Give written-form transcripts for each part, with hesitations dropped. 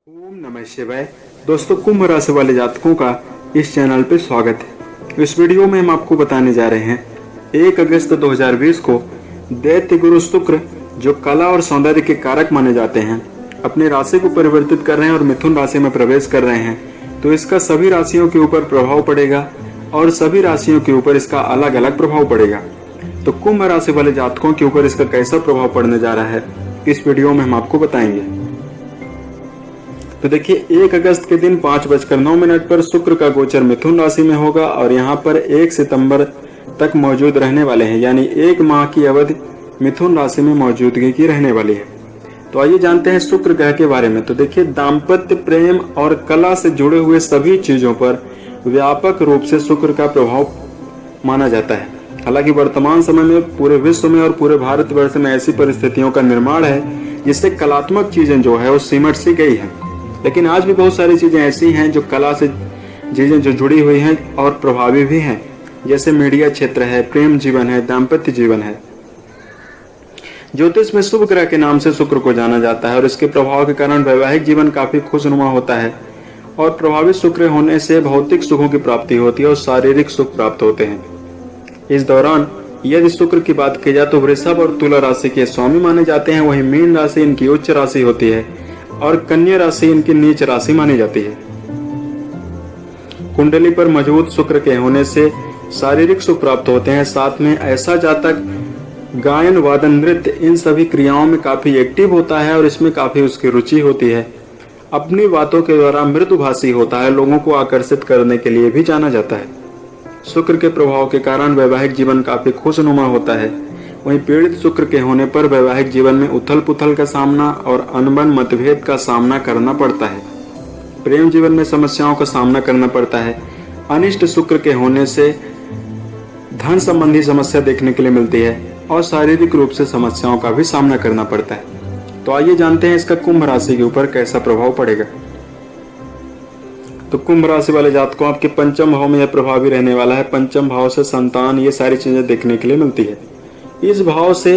ओम नमः शिवाय। दोस्तों, कुंभ राशि वाले जातकों का इस चैनल पे स्वागत है। इस वीडियो में हम आपको बताने जा रहे हैं 1 अगस्त 2020 को दैत्य गुरु शुक्र, जो कला और सौंदर्य के कारक माने जाते हैं, अपनी राशि को परिवर्तित कर रहे हैं और मिथुन राशि में प्रवेश कर रहे हैं। तो इसका सभी राशियों के ऊपर प्रभाव पड़ेगा और सभी राशियों के ऊपर इसका अलग अलग प्रभाव पड़ेगा। तो कुंभ राशि वाले जातकों के ऊपर इसका कैसा प्रभाव पड़ने जा रहा है, इस वीडियो में हम आपको बताएंगे। तो देखिए, 1 अगस्त के दिन 5:09 पर शुक्र का गोचर मिथुन राशि में होगा और यहाँ पर 1 सितंबर तक मौजूद रहने वाले हैं, यानी 1 माह की अवधि मिथुन राशि में मौजूदगी की रहने वाली है। तो आइए जानते हैं शुक्र ग्रह के बारे में। तो देखिए, दाम्पत्य, प्रेम और कला से जुड़े हुए सभी चीजों पर व्यापक रूप से शुक्र का प्रभाव माना जाता है। हालांकि वर्तमान समय में पूरे विश्व में और पूरे भारतवर्ष में ऐसी परिस्थितियों का निर्माण है जिससे कलात्मक चीजें जो है वो सिमट सी गई है, लेकिन आज भी बहुत सारी चीजें ऐसी हैं जो कला से चीजें जो जुड़ी हुई हैं और प्रभावी भी हैं, जैसे मीडिया क्षेत्र है, प्रेम जीवन है, दाम्पत्य जीवन है। ज्योतिष में शुभ ग्रह के नाम से शुक्र को जाना जाता है और इसके प्रभाव के कारण वैवाहिक जीवन काफी खुशनुमा होता है और प्रभावित शुक्र होने से भौतिक सुखों की प्राप्ति होती है और शारीरिक सुख प्राप्त होते हैं। इस दौरान यदि शुक्र की बात की जाए तो वृषभ और तुला राशि के स्वामी माने जाते हैं, वहीं मीन राशि इनकी उच्च राशि होती है और कन्या राशि इनकी नीच राशि मानी जाती है। कुंडली पर मजबूत शुक्र के होने से शारीरिक सुख प्राप्त होते हैं। साथ में ऐसा जातक गायन, वादन, नृत्य इन सभी क्रियाओं में काफी एक्टिव होता है और इसमें काफी उसकी रुचि होती है। अपनी बातों के द्वारा मृदुभाषी होता है, लोगों को आकर्षित करने के लिए भी जाना जाता है। शुक्र के प्रभाव के कारण वैवाहिक जीवन काफी खुशनुमा होता है। वहीं पीड़ित शुक्र के होने पर वैवाहिक जीवन में उथल पुथल का सामना और अनबन, मतभेद का सामना करना पड़ता है। प्रेम जीवन में समस्याओं का सामना करना पड़ता है। अनिष्ट शुक्र के होने से धन संबंधी समस्या देखने के लिए मिलती है और शारीरिक रूप से समस्याओं का भी सामना करना पड़ता है। तो आइए जानते हैं इसका कुंभ राशि के ऊपर कैसा प्रभाव पड़ेगा। तो कुंभ राशि वाले जातकों, आपके पंचम भाव में यह प्रभावी रहने वाला है। पंचम भाव से संतान, ये सारी चीजें देखने के लिए मिलती है। इस भाव से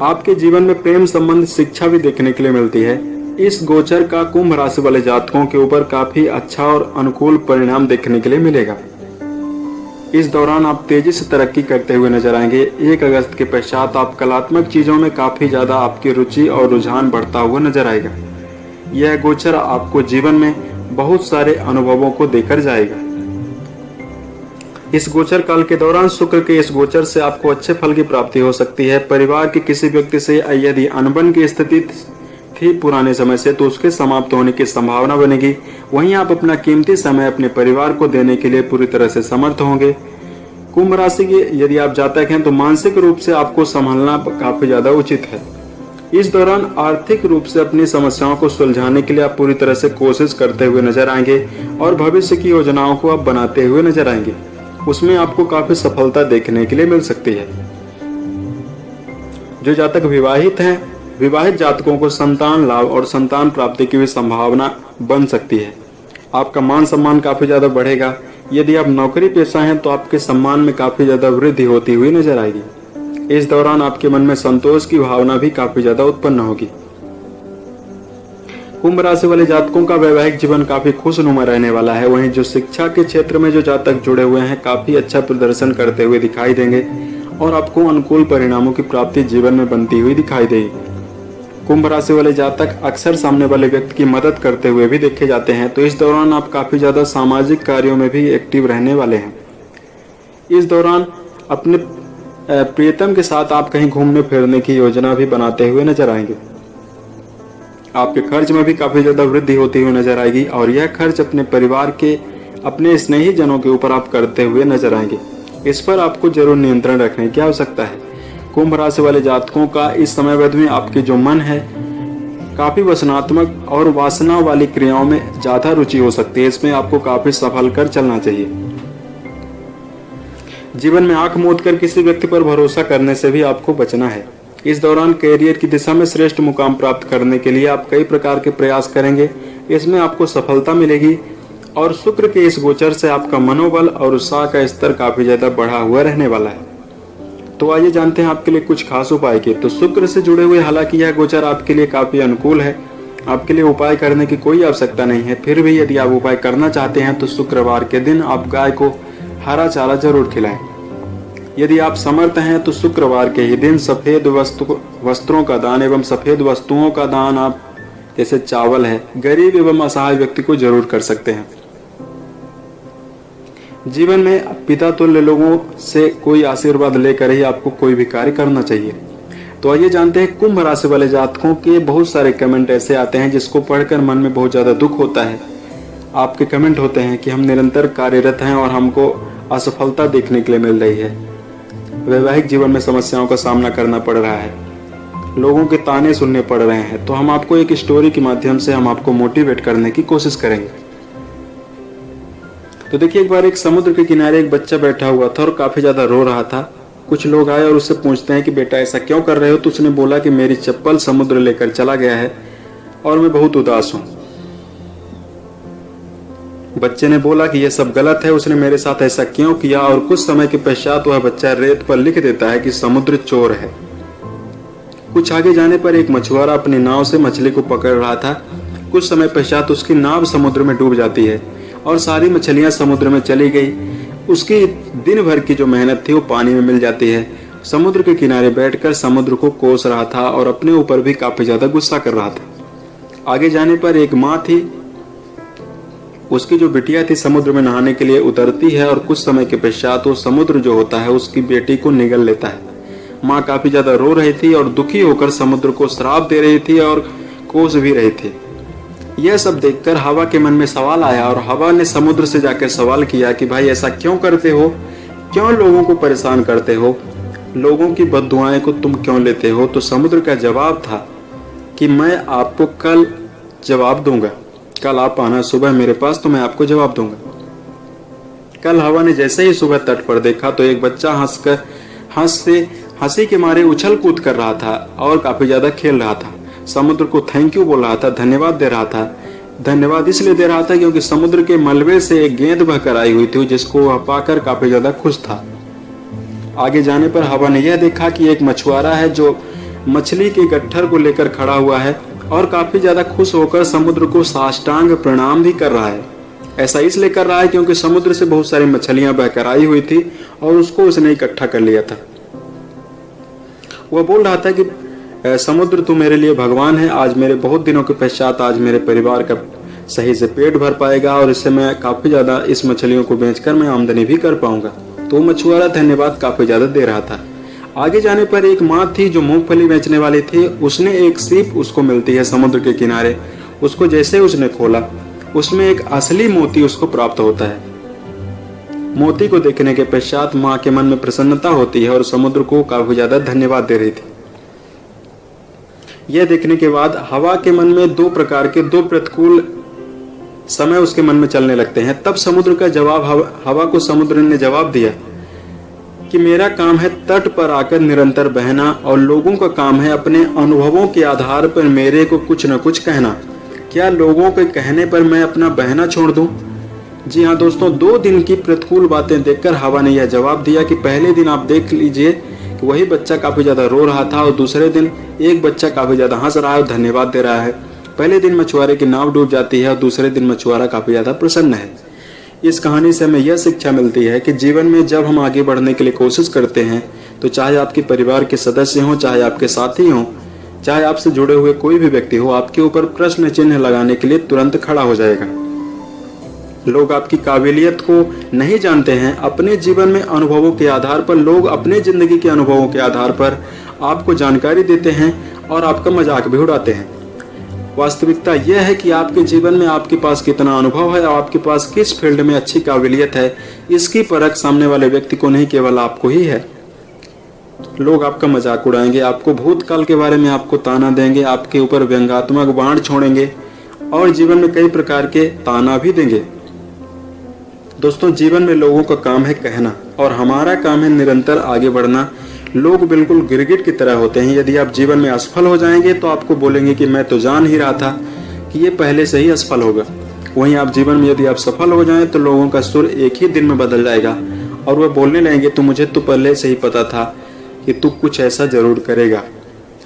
आपके जीवन में प्रेम संबंध, शिक्षा भी देखने के लिए मिलती है। इस गोचर का कुंभ राशि वाले जातकों के ऊपर काफी अच्छा और अनुकूल परिणाम देखने के लिए मिलेगा। इस दौरान आप तेजी से तरक्की करते हुए नजर आएंगे। 1 अगस्त के पश्चात आप कलात्मक चीजों में काफी ज्यादा आपकी रुचि और रुझान बढ़ता हुआ नजर आएगा। यह गोचर आपको जीवन में बहुत सारे अनुभवों को देकर जाएगा। इस गोचर काल के दौरान शुक्र के इस गोचर से आपको अच्छे फल की प्राप्ति हो सकती है। परिवार के किसी व्यक्ति से यदि अनबन की स्थिति थी पुराने समय से, तो उसके समाप्त होने की संभावना बनेगी। वहीं आप अपना कीमती समय अपने परिवार को देने के लिए पूरी तरह से समर्थ होंगे। कुंभ राशि के यदि आप जातक हैं तो मानसिक रूप से आपको संभालना काफी ज्यादा उचित है। इस दौरान आर्थिक रूप से अपनी समस्याओं को सुलझाने के लिए आप पूरी तरह से कोशिश करते हुए नजर आएंगे और भविष्य की योजनाओं को आप बनाते हुए नजर आएंगे। उसमें आपको काफी सफलता देखने के लिए मिल सकती है। जो जातक विवाहित हैं, विवाहित जातकों को संतान लाभ और संतान प्राप्ति की भी संभावना बन सकती है। आपका मान सम्मान काफी ज्यादा बढ़ेगा। यदि आप नौकरी पेशा हैं तो आपके सम्मान में काफी ज्यादा वृद्धि होती हुई नजर आएगी। इस दौरान आपके मन में संतोष की भावना भी काफी ज्यादा उत्पन्न होगी। कुंभ राशि वाले जातकों का वैवाहिक जीवन काफी खुशनुमा रहने वाला है। वहीं जो शिक्षा के क्षेत्र में जो जातक जुड़े हुए हैं, काफी अच्छा प्रदर्शन करते हुए दिखाई देंगे और आपको अनुकूल परिणामों की प्राप्ति जीवन में बनती हुई दिखाई देगी। कुंभ राशि वाले जातक अक्सर सामने वाले व्यक्ति की मदद करते हुए भी देखे जाते हैं। तो इस दौरान आप काफी ज्यादा सामाजिक कार्यों में भी एक्टिव रहने वाले हैं। इस दौरान अपने प्रियतम के साथ आप कहीं घूमने फिरने की योजना भी बनाते हुए नजर आएंगे। आपके खर्च में भी काफी ज्यादा वृद्धि होती हुई नजर आएगी और यह खर्च अपने परिवार के, अपने स्नेही जनों के ऊपर आप करते हुए नजर आएंगे। इस पर आपको जरूर नियंत्रण रखने की आवश्यकता है। कुंभ राशि वाले जातकों का इस समय अवधि में आपके जो मन है, काफी वचनात्मक और वासना वाली क्रियाओं में ज्यादा रुचि हो सकती है। इसमें आपको काफी सफल कर चलना चाहिए। जीवन में आंख मूंद कर किसी व्यक्ति पर भरोसा करने से भी आपको बचना है। इस दौरान कैरियर की दिशा में श्रेष्ठ मुकाम प्राप्त करने के लिए आप कई प्रकार के प्रयास करेंगे। इसमें आपको सफलता मिलेगी और शुक्र के इस गोचर से आपका मनोबल और उत्साह का स्तर काफी ज्यादा बढ़ा हुआ रहने वाला है। तो आइए जानते हैं आपके लिए कुछ खास उपाय के। तो शुक्र से जुड़े हुए, हालांकि यह गोचर आपके लिए काफी अनुकूल है आपके लिए उपाय करने की कोई आवश्यकता नहीं है। फिर भी यदि आप उपाय करना चाहते हैं तो शुक्रवार के दिन आप गाय को हरा चारा जरूर खिलाएं। यदि आप समर्थ हैं तो शुक्रवार के ही दिन सफेद वस्त्रों का दान एवं सफेद वस्तुओं का दान आप जैसे चावल है गरीब एवं असहाय व्यक्ति को जरूर कर सकते हैं। जीवन में पिता तुल्य लोगों से कोई आशीर्वाद लेकर ही आपको कोई भी कार्य करना चाहिए। तो आइए जानते हैं कुंभ राशि वाले जातकों के बहुत सारे कमेंट ऐसे आते हैं जिसको पढ़कर मन में बहुत ज्यादा दुख होता है। आपके कमेंट होते हैं कि हम निरंतर कार्यरत हैं और हमको असफलता देखने के लिए मिल रही है, वैवाहिक जीवन में समस्याओं का सामना करना पड़ रहा है, लोगों के ताने सुनने पड़ रहे हैं। तो हम आपको एक स्टोरी के माध्यम से हम आपको मोटिवेट करने की कोशिश करेंगे। तो देखिए, एक बार एक समुद्र के किनारे एक बच्चा बैठा हुआ था और काफी ज्यादा रो रहा था। कुछ लोग आए और उससे पूछते हैं कि बेटा ऐसा क्यों कर रहे हो? तो उसने बोला कि मेरी चप्पल समुद्र लेकर चला गया है और मैं बहुत उदास हूं। बच्चे ने बोला कि यह सब गलत है, उसने मेरे साथ ऐसा क्यों किया? और कुछ समय के पश्चात वह बच्चा रेत पर लिख देता है कि समुद्र चोर है। कुछ आगे जाने पर एक मछुआरा अपनी नाव से मछली को पकड़ रहा था। कुछ समय पश्चात उसकी नाव समुद्र में डूब जाती है और सारी मछलियां समुद्र में चली गई। उसकी दिन भर की जो मेहनत थी वो पानी में मिल जाती है। समुद्र के किनारे बैठकर समुद्र को कोस रहा था और अपने ऊपर भी काफी ज्यादा गुस्सा कर रहा था। आगे जाने पर एक माँ थी, उसकी जो बिटिया थी समुद्र में नहाने के लिए उतरती है और कुछ समय के पश्चात वो समुद्र जो होता है उसकी बेटी को निगल लेता है। माँ काफी ज्यादा रो रही थी और दुखी होकर समुद्र को श्राप दे रही थी और कोस भी रही थी। यह सब देखकर हवा के मन में सवाल आया और हवा ने समुद्र से जाकर सवाल किया कि भाई ऐसा क्यों करते हो, क्यों लोगों को परेशान करते हो, लोगों की बद्दुआएं को तुम क्यों लेते हो? तो समुद्र का जवाब था कि मैं आपको कल जवाब दूंगा, कल आप आना सुबह मेरे पास तो मैं आपको जवाब दूंगा। कल हवा ने जैसे ही सुबह तट पर देखा तो एक बच्चा हंसी के मारे उछल कूद कर रहा था और काफी ज्यादा खेल रहा था। समुद्र को थैंक यू बोल रहा था, धन्यवाद दे रहा था। धन्यवाद इसलिए दे रहा था क्योंकि समुद्र के मलबे से एक गेंद बहकर आई हुई थी जिसको वह पाकर काफी ज्यादा खुश था। आगे जाने पर हवा ने यह देखा कि एक मछुआरा है जो मछली के गट्ठर को लेकर खड़ा हुआ है और काफी ज्यादा खुश होकर समुद्र को साष्टांग प्रणाम भी कर रहा है। ऐसा इसलिए कर रहा है क्योंकि समुद्र से बहुत सारी मछलियां बहकर आई हुई थी और उसको उसने इकट्ठा कर लिया था। वह बोल रहा था कि समुद्र तू मेरे लिए भगवान है, आज मेरे बहुत दिनों के पश्चात आज मेरे परिवार का सही से पेट भर पाएगा और इससे मैं काफी ज्यादा इस मछलियों को बेचकर मैं आमदनी भी कर पाऊंगा। तो मछुआरा धन्यवाद काफी ज्यादा दे रहा था। आगे जाने पर एक माँ थी जो मूंगफली बेचने वाली थी। उसने एक सीप उसको मिलती है समुद्र के किनारे। उसको जैसे उसने खोला उसमें एक असली मोती उसको प्राप्त होता है। मोती को देखने के पश्चात माँ के मन में प्रसन्नता होती है और समुद्र को काफी ज्यादा धन्यवाद दे रही थी। यह देखने के बाद हवा के मन में दो प्रकार के दो प्रतिकूल समय उसके मन में चलने लगते हैं। तब समुद्र का जवाब हवा को समुद्र ने जवाब दिया कि मेरा काम है तट पर आकर निरंतर बहना और लोगों का काम है अपने अनुभवों के आधार पर मेरे को कुछ न कुछ कहना। क्या लोगों के कहने पर मैं अपना बहना छोड़ दूं? जी हाँ दोस्तों, 2 दिन की प्रतिकूल बातें देखकर हवा ने यह जवाब दिया कि पहले दिन आप देख लीजिए कि वही बच्चा काफी ज्यादा रो रहा था और दूसरे दिन एक बच्चा काफी ज्यादा हंस रहा है और धन्यवाद दे रहा है। पहले दिन मछुआरे की नाव डूब जाती है और दूसरे दिन मछुआरा काफी ज्यादा प्रसन्न है। इस कहानी से हमें यह शिक्षा मिलती है कि जीवन में जब हम आगे बढ़ने के लिए कोशिश करते हैं तो चाहे आपके परिवार के सदस्य हों, चाहे आपके साथी हों, चाहे आपसे जुड़े हुए कोई भी व्यक्ति हो, आपके ऊपर प्रश्न चिन्ह लगाने के लिए तुरंत खड़ा हो जाएगा। लोग आपकी काबिलियत को नहीं जानते हैं। अपने जीवन में अनुभवों के आधार पर लोग अपने जिंदगी के अनुभवों के आधार पर आपको जानकारी देते हैं और आपका मजाक भी उड़ाते हैं। वास्तविकता यह है कि आपके जीवन में आपके पास कितना अनुभव है और आपके पास किस फील्ड में अच्छी काबिलियत है, इसकी परख सामने वाले व्यक्ति को नहीं केवल आपको ही है। लोग आपका मजाक उड़ाएंगे, आपको भूतकाल के बारे में आपको ताना देंगे, आपके ऊपर व्यंग्यात्मक बाण छोड़ेंगे और जीवन में कई प्रकार के ताना भी देंगे। दोस्तों, जीवन में लोगों का काम है कहना और हमारा काम है निरंतर आगे बढ़ना। लोग बिल्कुल गिरगिट की तरह होते हैं। यदि आप जीवन में असफल हो जाएंगे तो आपको बोलेंगे कि मैं तो जान ही रहा था कि ये पहले से ही असफल होगा। वहीं आप जीवन में यदि आप सफल हो जाएं तो लोगों का सुर एक ही दिन में बदल जाएगा और वह बोलने लगेंगे तो मुझे तो पहले से ही पता था कि तू कुछ ऐसा जरूर करेगा।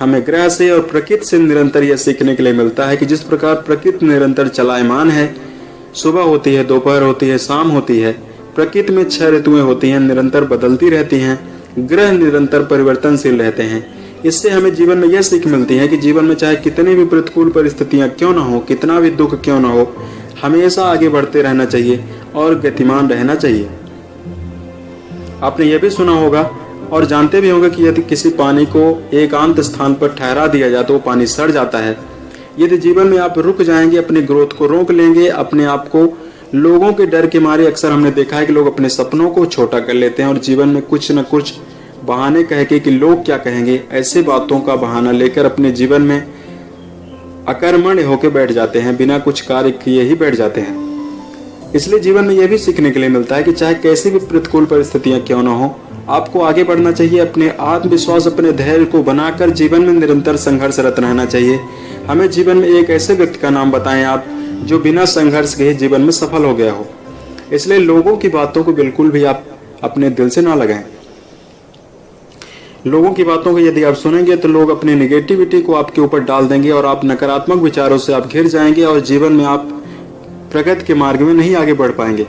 हमें ग्रह से और प्रकृति से निरंतर यह सीखने के लिए मिलता है कि जिस प्रकार प्रकृति निरंतर चलायमान है, सुबह होती है, दोपहर होती है, शाम होती है, प्रकृति में 6 ऋतुएं होती हैं, निरंतर बदलती रहती हैं, ग्रह निरंतर परिवर्तनशील रहते हैं। इससे हमें जीवन में यह सीख मिलती है कि जीवन में चाहे कितनी भी प्रतिकूल परिस्थितियां क्यों न हो, कितना भी दुख क्यों न हो, हमेशा आगे बढ़ते रहना चाहिए और गतिमान रहना चाहिए। आपने यह भी सुना होगा और जानते भी होंगे कि यदि किसी पानी को एकांत स्थान पर ठहरा दिया जाए तो वो पानी सड़ जाता है। यदि जीवन में आप रुक जाएंगे, अपनी ग्रोथ को रोक लेंगे, अपने आप को लोगों के डर के मारे, अक्सर हमने देखा है कि लोग अपने सपनों को छोटा कर लेते हैं और जीवन में कुछ न कुछ बहाने कह के कि लोग क्या कहेंगे, ऐसे बातों का बहाना लेकर अपने जीवन में अकर्मण्य होकर बैठ जाते हैं, बिना कुछ कार्य किए ही बैठ जाते हैं। इसलिए जीवन में यह भी सीखने के लिए मिलता है कि चाहे कैसी भी प्रतिकूल परिस्थितियां क्यों न हो, आपको आगे बढ़ना चाहिए। अपने आत्मविश्वास, अपने धैर्य को बनाकर जीवन में निरंतर संघर्षरत रहना चाहिए। हमें जीवन में एक ऐसे व्यक्ति का नाम बताएं आप जो बिना संघर्ष के जीवन में सफल हो गया हो। इसलिए लोगों की बातों को बिल्कुल भी आप अपने दिल से ना लगाएं। लोगों की बातों को यदि आप सुनेंगे तो लोग अपनी नेगेटिविटी को आपके ऊपर डाल देंगे और आप नकारात्मक विचारों से आप घिर जाएंगे और जीवन में आप प्रगति के मार्ग में नहीं आगे बढ़ पाएंगे।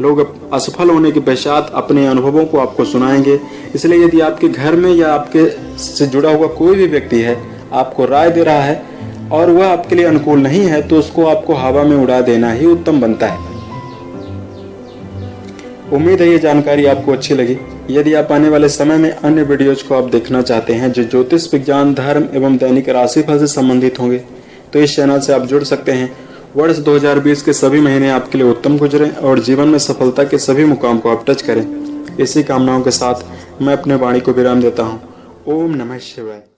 लोग असफल होने के पश्चात अपने अनुभवों को आपको सुनाएंगे। इसलिए यदि आपके घर में या आपके से जुड़ा हुआ कोई भी व्यक्ति है, आपको राय दे रहा है और वह आपके लिए अनुकूल नहीं है, तो उसको आपको हवा में उड़ा देना ही उत्तम बनता है। उम्मीद है ये जानकारी आपको अच्छी लगी। यदि आप आने वाले समय में अन्य वीडियोज को आप देखना चाहते हैं जो ज्योतिष विज्ञान, धर्म एवं दैनिक राशिफल से संबंधित होंगे, तो इस चैनल से आप जुड़ सकते हैं। वर्ष 2020 के सभी महीने आपके लिए उत्तम गुजरे और जीवन में सफलता के सभी मुकाम को आप टच करें। इसी कामनाओं के साथ मैं अपने वाणी को विराम देता हूँ। ओम नमः शिवाय।